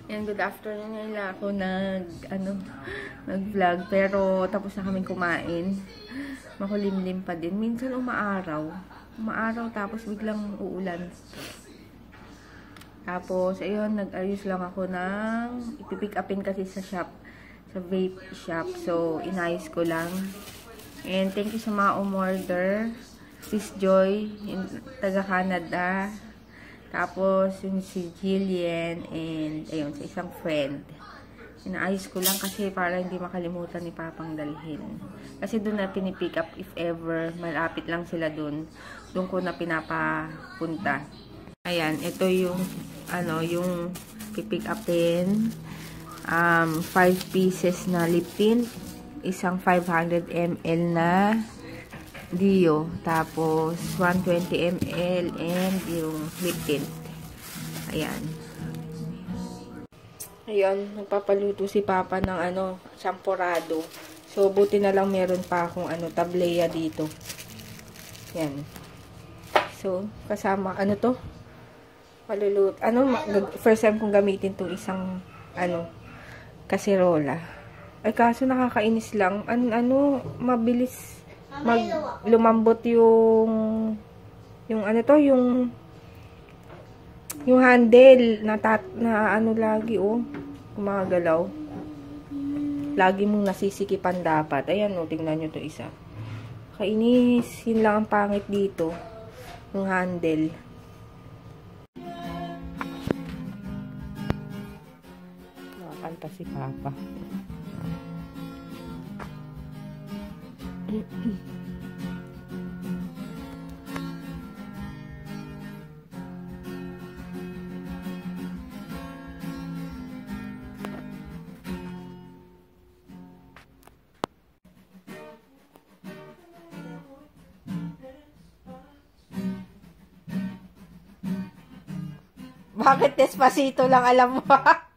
Yan, good afternoon. Ngayon lang ako nag-vlog. Pero tapos na kaming kumain. Makulimlim pa din. Minsan umaaraw. Umaaraw tapos biglang uulan. Tapos, ayun, nag-ayos lang ako ng ipipick upin kasi sa shop. Sa vape shop. So, inayos ko lang. And thank you sa mga umorder. Sis Joy, taga Canada. Tapos, yung si Jillian and, ayun, sa isang friend. Inaayos ko lang kasi para hindi makalimutan ni Papang dalhin. Kasi doon na pinipick up if ever, malapit lang sila doon. Doon ko na pinapapunta. Ayan, ito yung, yung pipick upin. 5 pieces na lip tint. Isang 500 ml na Dio, tapos 120 ml and yung lip tint. Ayan. Ayun, nagpapaluto si Papa ng champorado. So, buti na lang meron pa akong tableya dito. Yan. So, kasama, to? Maluluto. First time kong gamitin itong isang, kaserola. Ay, kaso nakakainis lang. Mabilis lumambot yung handle na lagi gumagalaw. Lagi mong nasisikipan dapat. Ayan tingnan nyo to isa. Kainis, yun lang ang pangit dito. Yung handle. Nakakanta si Papa. Bakit Despacito lang alam mo? Ha?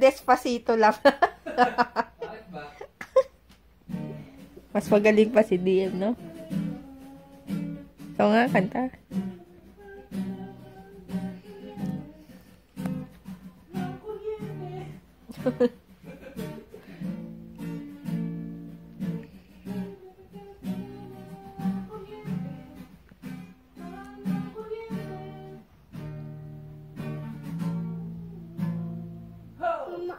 Despacito lang. Bakit ba? Mas magaling pa si DM, no? Ikaw nga, kanta.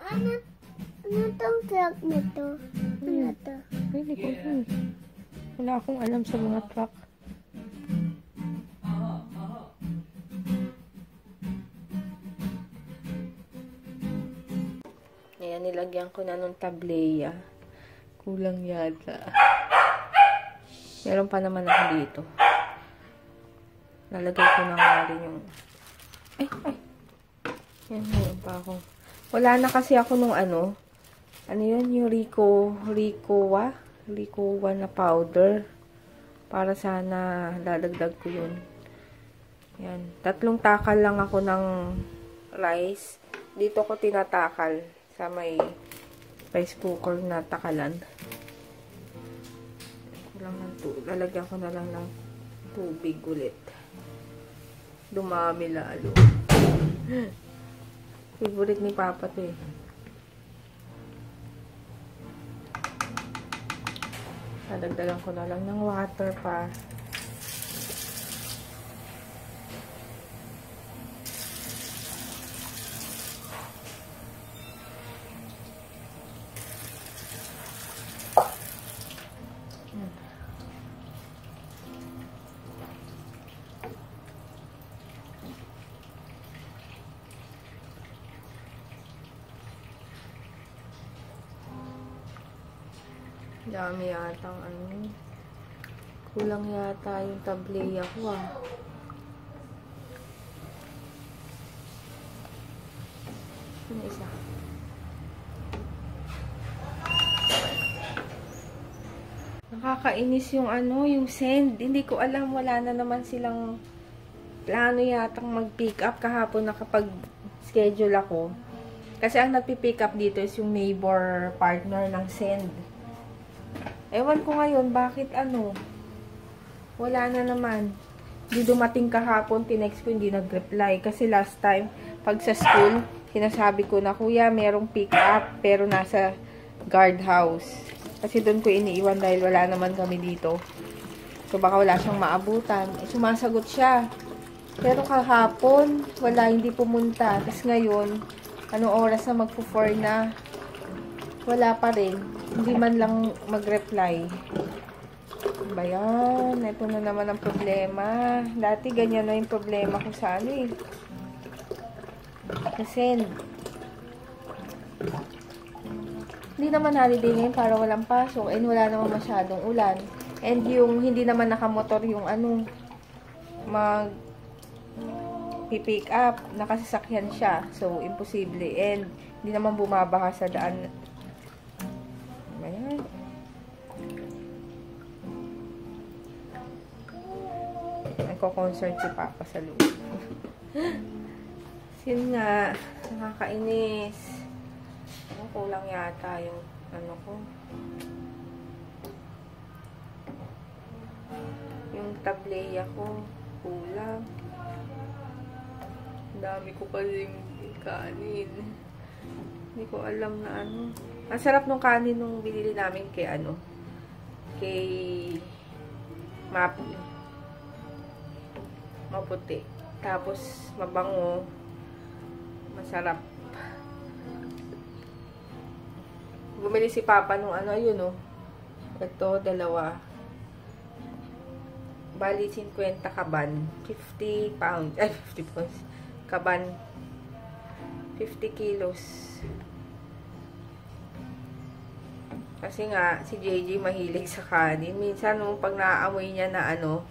Mama, ano tong truck nito? Ano to? Hindi ko alam. Wala akong alam sa mga truck. Ayan, nilagyan ko na nung tableya. Kulang yata. Meron pa naman ako dito. Lalagay ko na nga rin yung... Ay! Yan, meron pa ako. Wala na kasi ako nung yun? Yung Ricowa na powder. Para sana dadagdag ko yun. Yan. 3 takal lang ako ng rice. Dito ko tinatakal sa may rice cooker na takalan. Lalagyan ko na lang ng tubig ulit. Dumami lalo. Favorite ni Papa to eh. Nadagdagan ko na lang ng water pa. Dami yata kulang yata yung tableya ko Ano isa? Nakakainis yung yung send. Hindi ko alam, wala na naman silang plano yatang mag-pick up kahapon nakapag-schedule ako. Kasi ang nagpi-pick up dito is yung neighbor partner ng send. Ewan ko ngayon, bakit wala na naman. Hindi dumating kahapon, tinext ko, hindi nag-reply. Kasi last time, pag sa school, sinasabi ko na, kuya, merong pick up, pero nasa guardhouse. Kasi doon ko iniiwan dahil wala naman kami dito. So, baka wala siyang maabutan. Sumasagot siya. Pero kahapon, wala, hindi pumunta. Tapos ngayon, anong oras na magpo-4 na, wala pa rin. Hindi man lang mag-reply. Ba yan? Ito na naman ang problema. Dati ganyan na yung problema ko sa ano eh. Kasi hindi naman holiday ngayon para walang pasok and wala naman masyadong ulan. And yung hindi naman nakamotor yung ano, pick up, nakasasakyan siya. So, imposible. And hindi naman bumabaha sa daan. Ayan. Nagko-concert si Papa sa loob. Yun nga, nakakainis. Kulang yata yung ano ko. Yung tableya ko, kulang. Dami ko pa yung kanin. Hindi ko alam na ano. Ang sarap nung kanin nung binili namin kay ano, kay maputi. Tapos mabango. Masarap. Bumili si Papa nung ano, ayun oh. Ito, dalawa. Bali, 50 kaban. 50 pounds. Ay, 50 pounds. Kaban. 50 kilos. Kasi nga, si JJ mahilig sa kanin. Minsan, nung pag naaamoy niya na ano,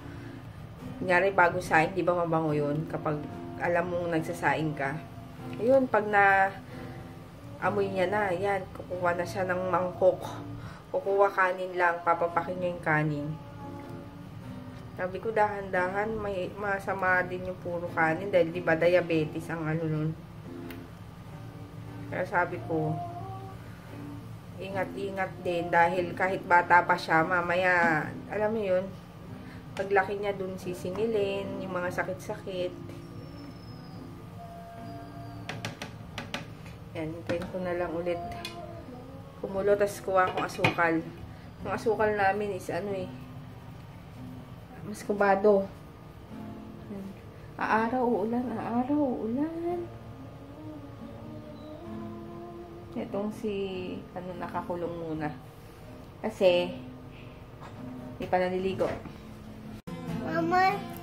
kunyari bago saing, di ba mabango yun? Kapag alam mong nagsasaing ka. Ayun, pag na amoy niya na, yan, kukuha na siya ng mangkok. Kukuha kanin lang, papapakin niya yung kanin. Sabi ko, dahan-dahan, may masama din yung puro kanin dahil di ba diabetes ang ano nun. Kaya sabi ko, ingat-ingat din dahil kahit bata pa siya, mamaya, alam mo yun, paglaki niya dun sisingilin, yung mga sakit-sakit. Yan, hintayin ko na lang ulit kumulo, tas kuha akong asukal. Yung asukal namin is ano eh, mas kubado. Aaraw, uulan, aaraw, uulan. Itong si, ano, nakakulong muna. Kasi, hindi pa naliligo. Mama.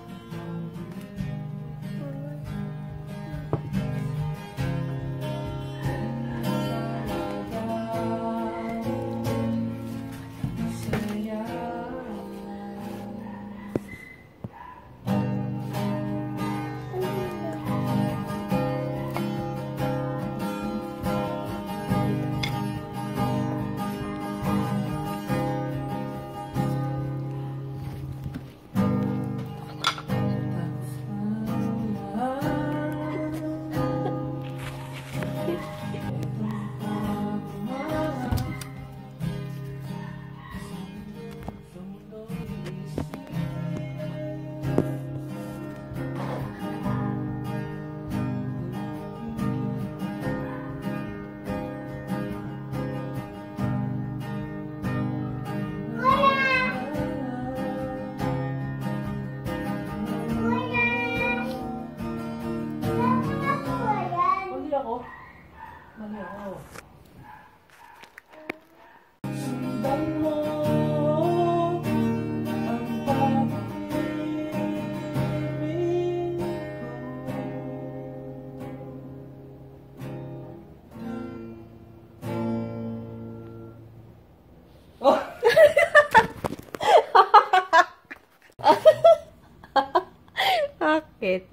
Bakit?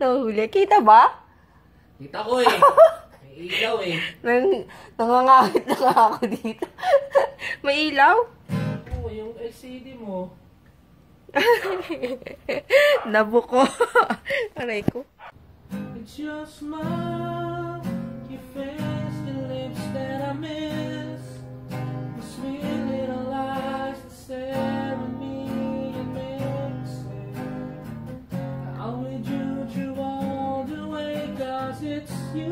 Nahuli. Kita ba? Kita ko eh. May ilaw eh. Nangangakit na nga ako dito. May ilaw? Oo, yung LCD mo. Nabuko. Aray ko. It's your smile, your face, your lips that I miss. The sweet little eyes that stare at me and make me say, I will do you all the way, 'cause it's you.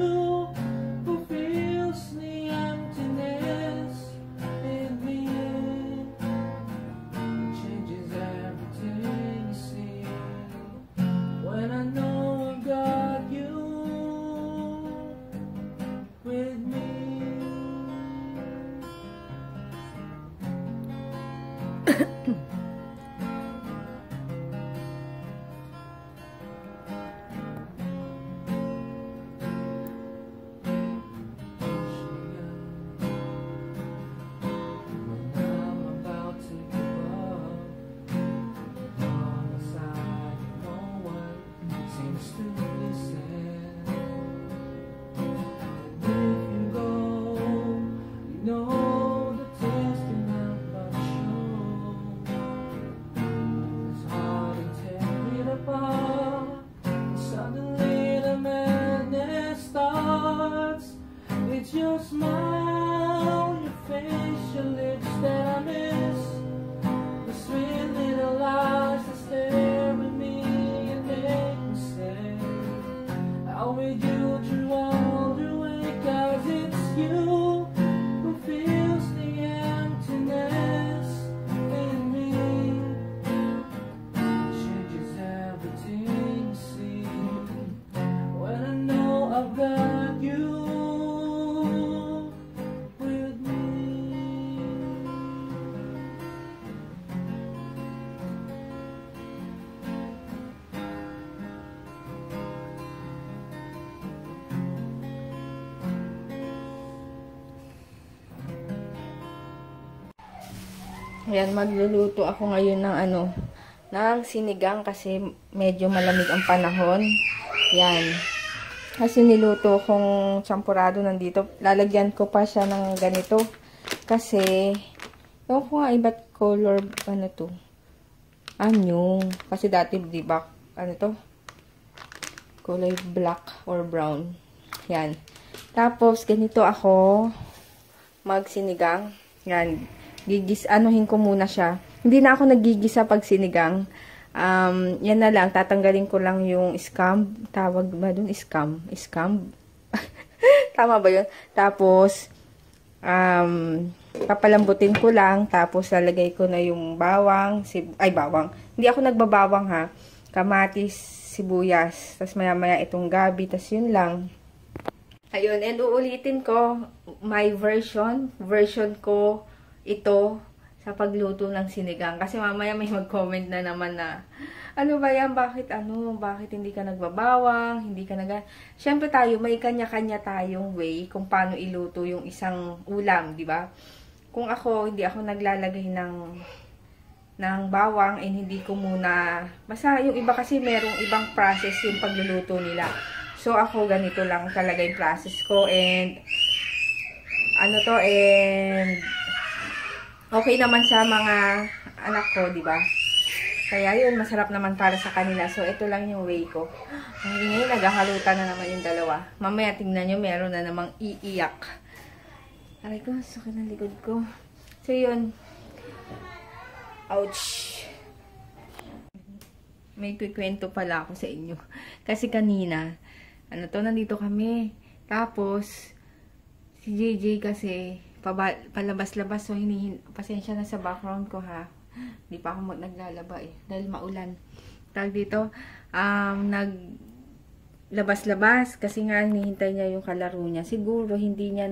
Your smile, your face, your lips that I miss. The sweet little eyes that stare at me and make me say, I'll with you through all the way, 'cause it's you who fills the emptiness in me. Changes everything you see when I know I've got you. Ayan, magluluto ako ngayon ng ng sinigang kasi medyo malamig ang panahon. Yan. Kasi niluto kong champurado nandito. Lalagyan ko pa siya ng ganito. Kasi, ewan ko nga iba't color, to? Anyo. Kasi dati, di ba, to? Kulay black or brown. Yan. Tapos, ganito ako magsinigang. Yan. Anuhin ko muna siya. Hindi na ako naggigisa pag sinigang. Yan na lang. Tatanggalin ko lang yung scam. Tawag ba dun? Scam? Tama ba yun? Tapos, papalambutin ko lang. Tapos, lalagay ko na yung bawang. Bawang. Hindi ako nagbabawang ha. Kamatis, sibuyas. Tapos, maya-maya itong gabi. Tapos, yun lang. Ayun. And uulitin ko my version. Version ko ito sa pagluto ng sinigang. Kasi mamaya may mag-comment na naman na, ano ba yan? Bakit hindi ka nagbabawang? Hindi ka Siyempre tayo, may kanya-kanya tayong way kung paano iluto yung isang ulam, di ba? Kung ako, hindi ako naglalagay ng bawang, and hindi ko muna, basta yung iba kasi merong ibang process yung pagluluto nila. So, ako ganito lang talaga yung process ko, and okay naman sa mga anak ko, di ba? Kaya yun, masarap naman para sa kanila. So, ito lang yung way ko. Ngayon, naghahalutan na naman yung dalawa. Mamaya, tingnan nyo, meron na namang iiyak. Aray ko, sakit ng likod ko. So, yun. Ouch. May kikwento pala ako sa inyo. Kasi kanina, nandito kami. Tapos, si JJ kasi, palabas-labas, so pasensya na sa background ko ha. Hindi pa ako naglalaba dahil maulan. Tag dito, naglabas-labas kasi nga hinihintay niya yung kalaro niya. Siguro hindi niya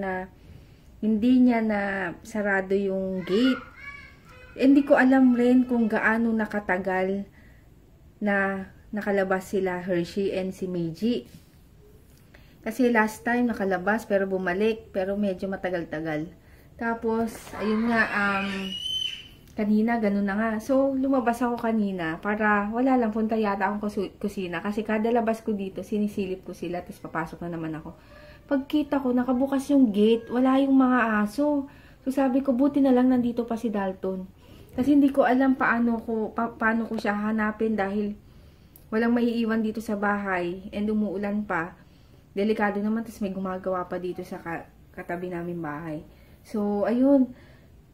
na sarado yung gate. Hindi ko alam rin kung gaano nakatagal na nakalabas sila Hershey and si Meiji. Kasi last time nakalabas pero bumalik, pero medyo matagal-tagal. Tapos, ayun nga, kanina, ganun na nga. So, lumabas ako kanina para wala lang, punta yata akong kusina. Kasi kada labas ko dito, sinisilip ko sila, tapos papasok na naman ako. Pagkita ko, nakabukas yung gate, wala yung mga aso. So, sabi ko, buti na lang nandito pa si Dalton. Kasi hindi ko alam paano ko siya hanapin dahil walang maiiwan dito sa bahay and umuulan pa. Delikado naman, tapos may gumagawa pa dito sa katabi namin bahay. So, ayun.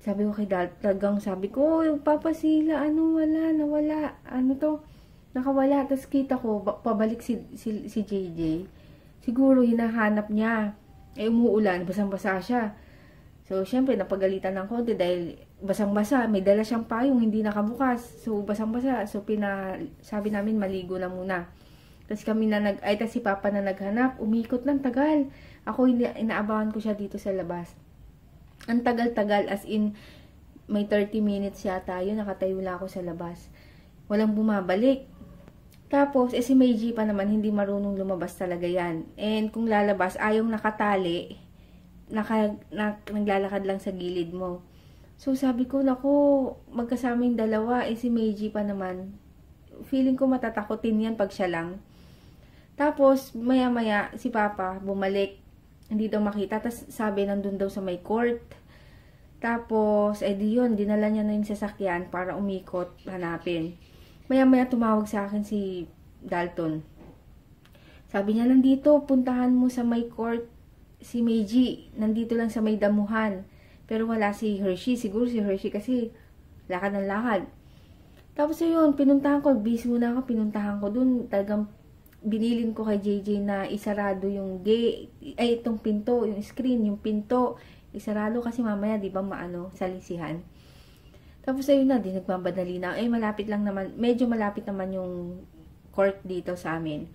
Sabi ko kay Dalton, sabi ko, papasila, nawala. Nakawala. Tapos kita ko, pabalik si JJ. Siguro, hinahanap niya. Umuulan, basang-basa siya. So, syempre, napagalitan ng konti dahil basang-basa. May dala siyang payong, hindi nakabukas. So, basang-basa. So, sabi namin, maligo lang muna. Tapos kami tapos si Papa na naghanap, umikot ng tagal. Ako, inaabangan ko siya dito sa labas. Ang tagal-tagal, as in, may 30 minutes yata yun, nakatayo lang ako sa labas. Walang bumabalik. Tapos, si Meiji pa naman, hindi marunong lumabas talaga yan. And kung lalabas, ayong nakatali, naglalakad lang sa gilid mo. So, sabi ko, naku, magkasama yung dalawa, si Meiji pa naman. Feeling ko matatakotin yan pag siya lang. Tapos, maya-maya, si Papa bumalik. Hindi daw makita. Tapos, sabi, nandun daw sa may court. Tapos, di yun, dinala niya na yung sasakyan para umikot, hanapin. Maya-maya tumawag sa akin si Dalton. Sabi niya, nandito, puntahan mo sa may court si Meiji. Nandito lang sa may damuhan. Pero wala si Hershey. Siguro si Hershey kasi lakad ng lakad. Tapos ayun, pinuntahan ko. Busy muna ako, pinuntahan ko dun. Talagang binilin ko kay JJ na isarado yung gate. Ay, itong pinto, yung screen, yung pinto. Isarado kasi mamaya, di ba, salisihan. Tapos ayun na, di nagmamadali na. Malapit lang naman, medyo malapit naman yung court dito sa amin.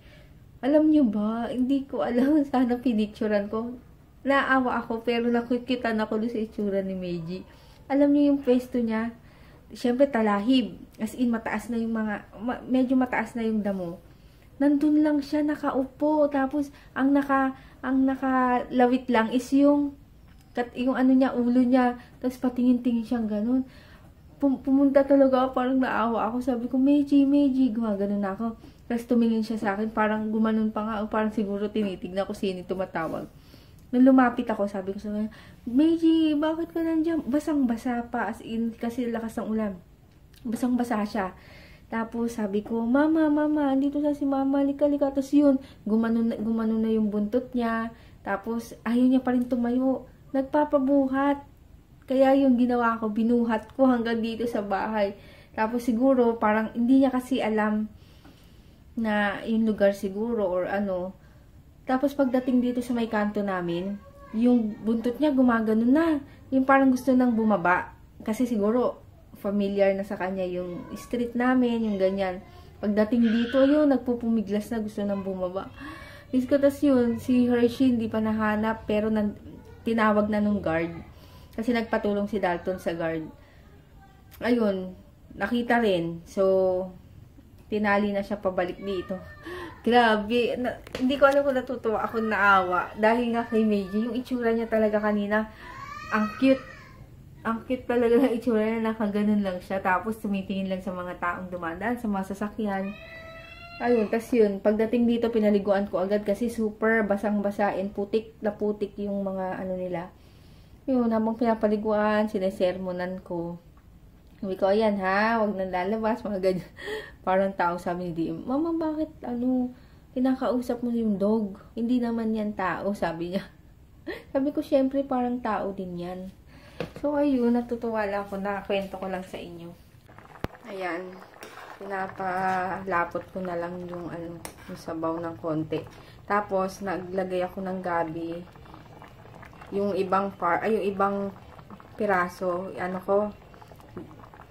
Alam nyo ba, hindi ko alam, sana pinicturan ko. Naawa ako, pero nakikitan ako doon sa itsura ni Meiji. Alam nyo yung pwesto niya, syempre talahib. As in, mataas na yung medyo mataas na yung damo. Nandun lang siya, nakaupo. Tapos, ang nakalawit lang is yung ano niya, ulo niya. Tapos patingin-tingin siyang ganun. Pumunta talaga ako, parang naawa ako. Sabi ko, Meiji, gumagano na ako. Tapos tumingin siya sa akin, parang gumanon pa nga, o parang siguro tinitignan ko sino tumatawag. Nung lumapit ako, sabi ko sa kanya, Meiji, bakit ka nandiyan? Basang-basa pa, as in, kasi lakas ng ulan. Basang-basa siya. Tapos sabi ko, Mama, andito sa si Mama, lika. Tapos yun, gumanon na yung buntot niya. Tapos, ayaw niya pa rin tumayo. Nagpapabuhat. Kaya yung ginawa ko, binuhat ko hanggang dito sa bahay. Tapos siguro, parang hindi niya kasi alam na yung lugar siguro or ano. Tapos pagdating dito sa may kanto namin, yung buntot niya gumagano na. Yung parang gusto nang bumaba. Kasi siguro, familiar na sa kanya yung street namin, yung ganyan. Pagdating dito, yun, nagpupumiglas na, gusto nang bumaba. Tas yun, si Hershey hindi pa nahanap, pero tinawag na nung guard. Kasi nagpatulong si Dalton sa guard. Ayun, nakita rin. So, tinali na siya pabalik dito. Grabe. Hindi ko alam kung natutuwa ako, naawa. Dahil nga kay Meiji, yung itsura niya talaga kanina, ang cute. Ang cute talaga ng itsura niya, nakaganon lang siya. Tapos, tumitingin lang sa mga taong dumadaan, sa mga sasakyan. Ayun, tas yun. Pagdating dito, pinaliguan ko agad kasi super basang-basa and putik na putik yung mga ano nila. Yun, habang pinapaliguan, sinesermonan ko. Sabi ko, ayan ha, wag nang lalabas, mga ganyan. Parang tao sabi ni DM, Mama, bakit kinakausap mo yung dog? Hindi naman yan tao, sabi niya. Sabi ko, syempre parang tao din yan. So, ayun, natutuwa lang ako, nakakwento ko lang sa inyo. Ayan, pinapalapot ko na lang yung yung sabaw ng konti. Tapos, naglagay ako ng gabi. Yung ibang piraso,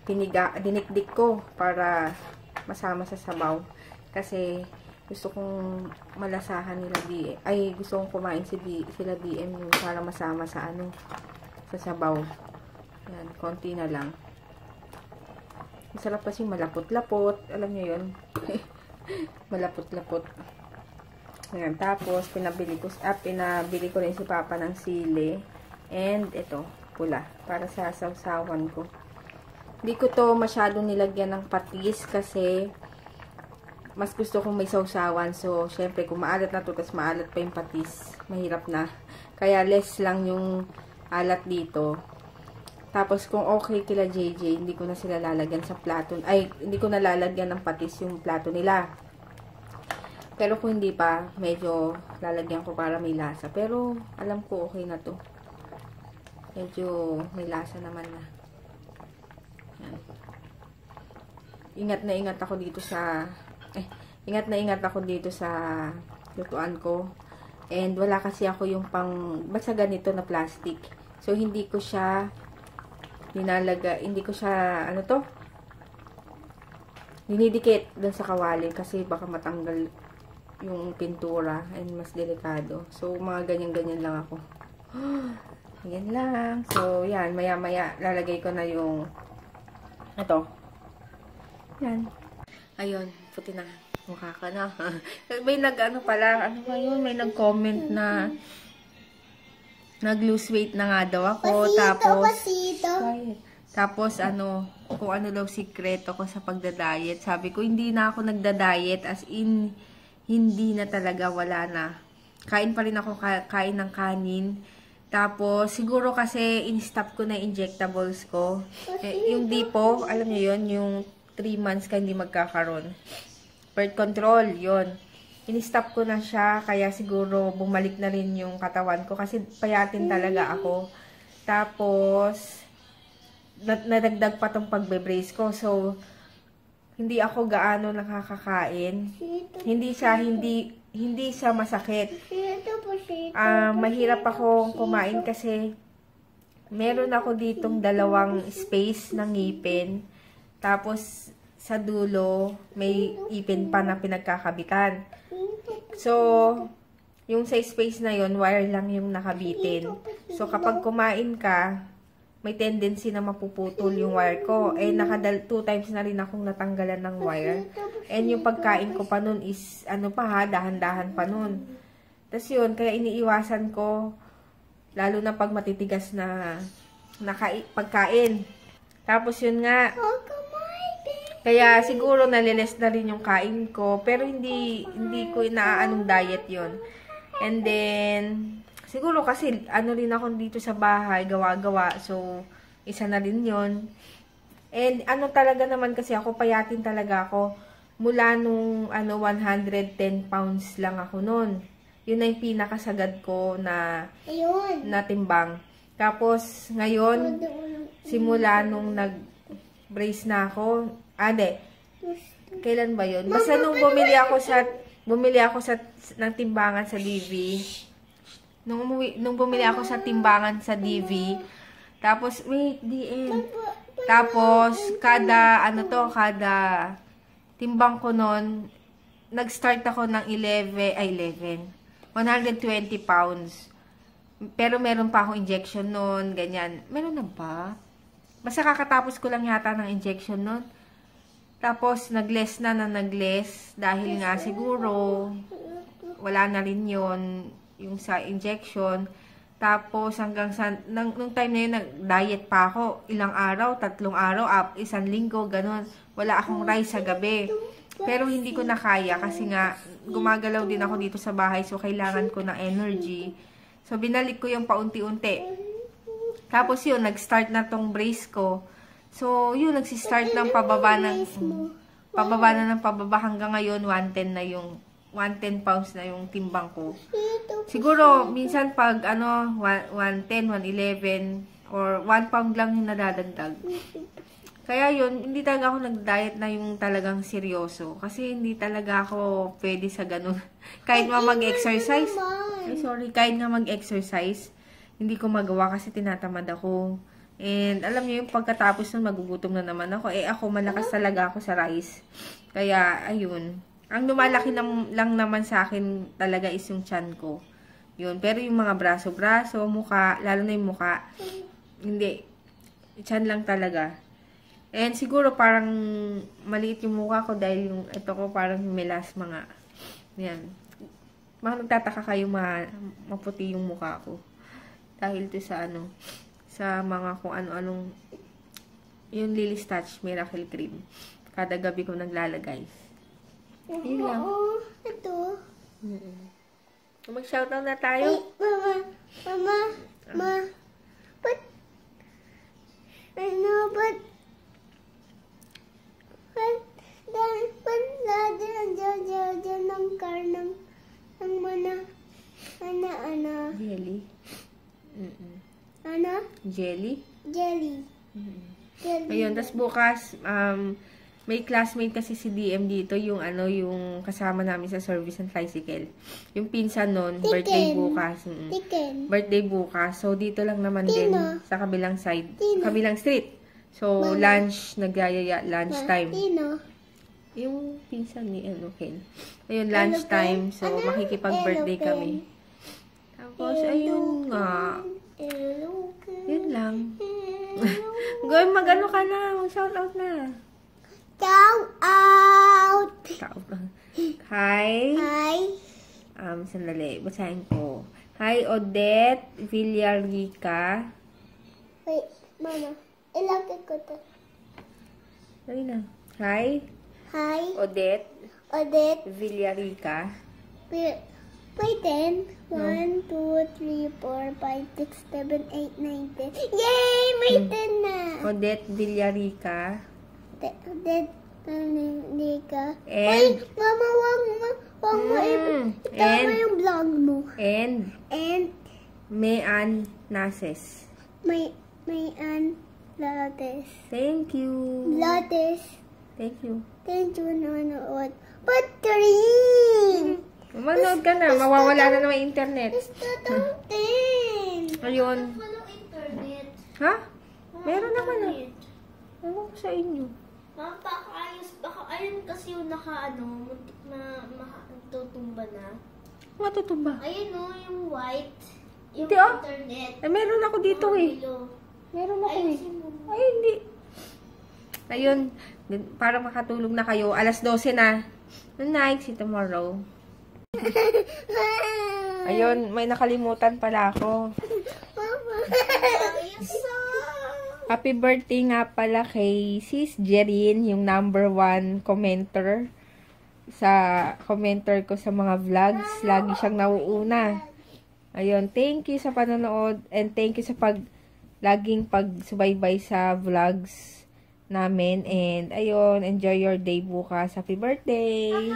dinikdik ko para masama sa sabaw. Kasi, gusto kong malasahan nila gusto kong kumain sila DM yung para masama sa sa sabaw. Yan, konti na lang. Masarap kasi malapot-lapot. Alam nyo yun? Malapot-lapot. Ayan, tapos, pinabili ko rin si Papa ng sili. And, ito, pula. Para sa sawsawan ko. Hindi ko to masyadong nilagyan ng patis kasi mas gusto kong may sawsawan. So, syempre, kung maalat na to, tapos maalat pa yung patis, mahirap na. Kaya, less lang yung alat dito. Tapos, kung okay kila JJ, hindi ko na sila lalagyan sa plato. Hindi ko na lalagyan ng patis yung plato nila. Pero kung hindi pa, medyo lalagyan ko para may lasa. Pero, alam ko okay na to. Medyo may lasa naman na. Yan. Ingat na ingat ako dito sa lutuan ko. And wala kasi ako yung basta ganito na plastic. So, hindi ko siya dinidikit dun sa kawali kasi baka matanggal yung pintura and mas delikado. So, mga ganyan-ganyan lang ako. Ayan lang. So, yan. Maya-maya, lalagay ko na yung ito. Yan. Ayun. Puti na. Mukha ka na. May nag-ano pala. Ano ba yun? May nag-comment na nag-lose weight na nga daw ako. Tapos, ano, kung ano daw sikreto ko sa pagda-diet. Sabi ko, hindi na ako nagda-diet. As in, hindi na talaga, wala na. Kain pa rin ako, kain ng kanin. Tapos, siguro kasi in-stop ko na injectables ko. Yung Dipo, alam niyo yun, yung 3 months ka hindi magkakaroon. Birth control, yun. In-stop ko na siya, kaya siguro bumalik na rin yung katawan ko. Kasi payatin talaga ako. Tapos, nadagdag pa tong pagbe-brace ko. So, hindi ako gaano nakakakain. Hindi siya masakit. Mahirap akong kumain kasi meron ako ditong 2 space ng ngipin. Tapos, sa dulo, may ipin pa na pinagkakabitan. So, yung sa space na yon wire lang yung nakabitin. So, kapag kumain ka, may tendency na mapuputol yung wire ko. 2 times na rin akong natanggalan ng wire. And yung pagkain ko pa nun is, dahan-dahan pa nun. Tapos yun, kaya iniiwasan ko, lalo na pag matitigas na pagkain. Tapos yun nga, kaya siguro naliles na rin yung kain ko, pero hindi ko inaanong diet yun. And then, siguro kasi rin ako dito sa bahay, gawa-gawa. So, isa na rin yun. And talaga naman kasi ako, payatin talaga ako. Mula nung 110 pounds lang ako noon. Yun na yung pinakasagad ko na timbang. Tapos, ngayon, simula nung nag-brace na ako, kailan ba yun? Basta nung bumili ako ng timbangan sa DV. Nung bumili ako sa timbangan sa DV, tapos, wait, DM. Tapos, kada timbang ko nun, nag-start ako ng 120 pounds. Pero meron pa akong injection nun, ganyan. Meron na ba? Basta kakatapos ko lang yata ng injection nun. Tapos, nag-less dahil nga siguro, wala na rin yun, yung sa injection. Tapos, hanggang nung time na yun, nag-diet pa ako. Ilang araw, 3 araw, 1 linggo, ganun. Wala akong rice sa gabi. Pero hindi ko na kaya kasi nga, gumagalaw din ako dito sa bahay. So, kailangan ko ng energy. So, binalik ko yung paunti-unti. Tapos yun, nag-start na tong brace ko. So, yun, nagsistart ng pababa hanggang ngayon, 110 pounds na yung timbang ko. Siguro, minsan pag, 110, 111, or 1 pound lang yung nadadagdag. Kaya yun, hindi talaga ako nag-diet na yung talagang seryoso. Kasi hindi talaga ako pwede sa ganun. Kahit nga mag-exercise, kahit nga mag-exercise, hindi ko magawa kasi tinatamad ako. And alam niyo yung pagkatapos nun, magugutom na naman ako. Ako, malakas talaga ako sa rice. Kaya, ayun. Ang lumalaki lang naman sa akin talaga is yung tiyan ko. Yun. Pero yung mga braso, mukha, lalo na yung mukha, hindi. Tiyan lang talaga. And siguro parang maliit yung mukha ko dahil yung ito ko parang melasma nga. Yan. Magtataka kayo maputi yung mukha ko. Dahil to sa sa mga kung ano-anong yung Lily's Touch Miracle Cream. Kada gabi ko naglalagay. Yun lang. Ito. Mag-shoutout na tayo. Mama. But ng car ng Jelly. Jelly? Jelly. Ayun, tas bukas, may classmate kasi si DM dito, yung kasama namin sa service and tricycle. Yung pinsan nun, birthday bukas. Birthday bukas. So, dito lang naman din, sa kabilang side, kabilang street. So, lunch, nagyayaya, lunch time. Yung pinsan ni Ken. Ayun, lunch time. So, makikipag-birthday kami. Tapos, ayun nga. Goy, mag-ano ka na. Mag-shout out na. Shout out. Shout out. Hi. Hi. Sandali. Basahin ko. Hi, Odette Villarica. Wait, Mama. Ilagay ko to. Dali na. Hi, Hi. Odette Odette. Villarica. Wait, 10. 1, 2, 3, 4, 5, 6, 7, 8, 9, 10. Yay! May 10 na. Odette Villarica. Odette Villarica. And- Wait, Mama, wag mo itama And- yung vlog mo. And And Mayan Nases. may Lotus. Thank you. Lotus. Thank you. Thank you, nanonood. But 3! Manood ka na. Mawawala na naman internet. Gusto tong 10. Ayun. Walang internet. Ha? Meron naman na. Ewan ko sa inyo. Mama, baka ayun kasi yung muntik na tutumba na. Matutumba. Ayun o, yung white. Yung Hindi, ah. internet. Eh, meron ako dito eh. Bilo. Meron ako eh. Ayusin mo. Ay, hindi. Ayun. Para makatulog na kayo. Alas 12 na. Good night. See you tomorrow. Ayun. May nakalimutan pala ako. Mama. Happy birthday nga pala kay Sis Jerin, yung #1 commenter sa commenter ko sa mga vlogs. Lagi siyang nauuna. Ayun, thank you sa panonood and thank you sa laging pagsubaybay sa vlogs namin. And ayun, enjoy your day bukas. Happy birthday!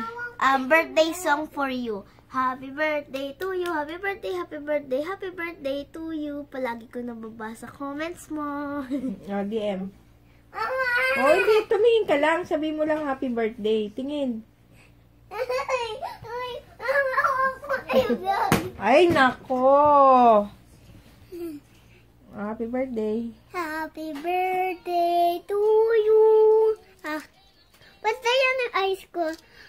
Birthday song for you. Happy birthday to you. Happy birthday, happy birthday, happy birthday to you. Palagi ko nababasa comments mo. DM. Oh, hindi. Tumingin ka lang. Sabi mo lang happy birthday. Tingin. Ay, nako! Happy birthday. Happy birthday to you. Basta yan ang ice ko.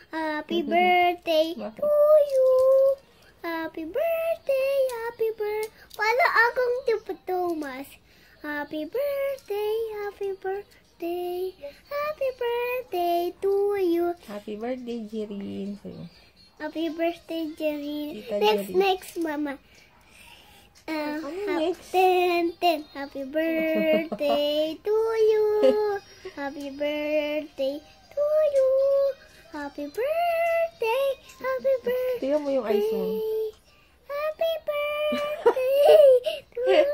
Happy birthday to you. Happy birthday, happy birthday. Wala akong tipo Thomas. Happy birthday, happy birthday. Happy birthday to you. Happy birthday, Jirin. Happy birthday, Jerry. Tita Next, Jerry. next, Mama. next? 10. Happy birthday to you. Happy birthday to you. Happy birthday. Happy birthday. Tingnan mo yung eyes mo. Happy birthday to you.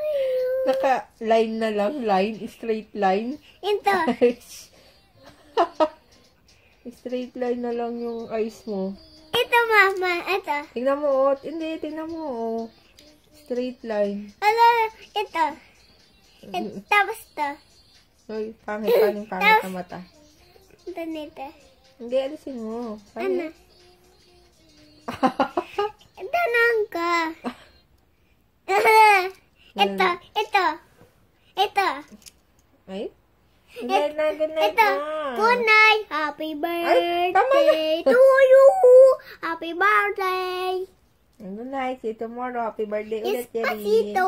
Naka-line na lang. Line. Straight line. Ito. Straight line na lang yung eyes mo. Ito, Mama. Ito. Tingnan mo, oh. Hindi, tingnan mo, oh. Straight line. Ito. Tapos ito. Uy, pangit na mata. Ito nito. Hindi, alisin mo. Ano? Tanong ka. Ito. Ay? Good night, good night Ito. na. Good night. Happy tama birthday to you. Happy birthday. Good night. See you tomorrow. Happy birthday ulit, Jerry. Espacito.